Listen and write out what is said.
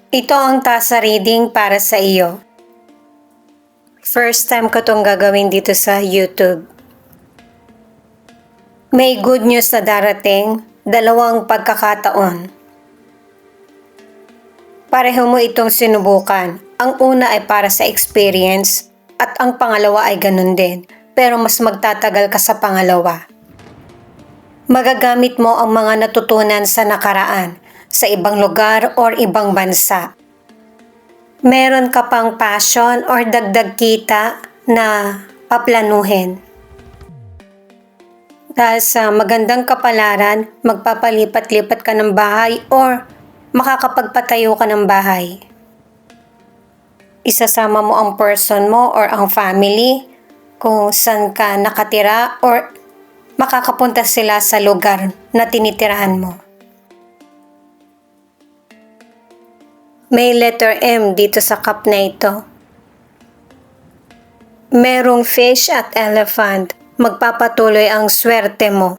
Ito ang tasa reading para sa iyo. First time ko itong gagawin dito sa YouTube. May good news na darating, 2 pagkakataon. Pareho mo itong sinubukan. Ang una ay para sa experience at ang pangalawa ay ganun din, pero mas magtatagal ka sa pangalawa. Magagamit mo ang mga natutunan sa nakaraan, sa ibang lugar or ibang bansa. Meron ka pang passion or dagdag kita na paplanuhin. Dahil sa magandang kapalaran, magpapalipat-lipat ka ng bahay or makakapagpatayo ka ng bahay. Isasama mo ang person mo or ang family kung saan ka nakatira or makakapunta sila sa lugar na tinitirahan mo. May letter M dito sa cup na ito. Merong fish at elephant. Magpapatuloy ang swerte mo.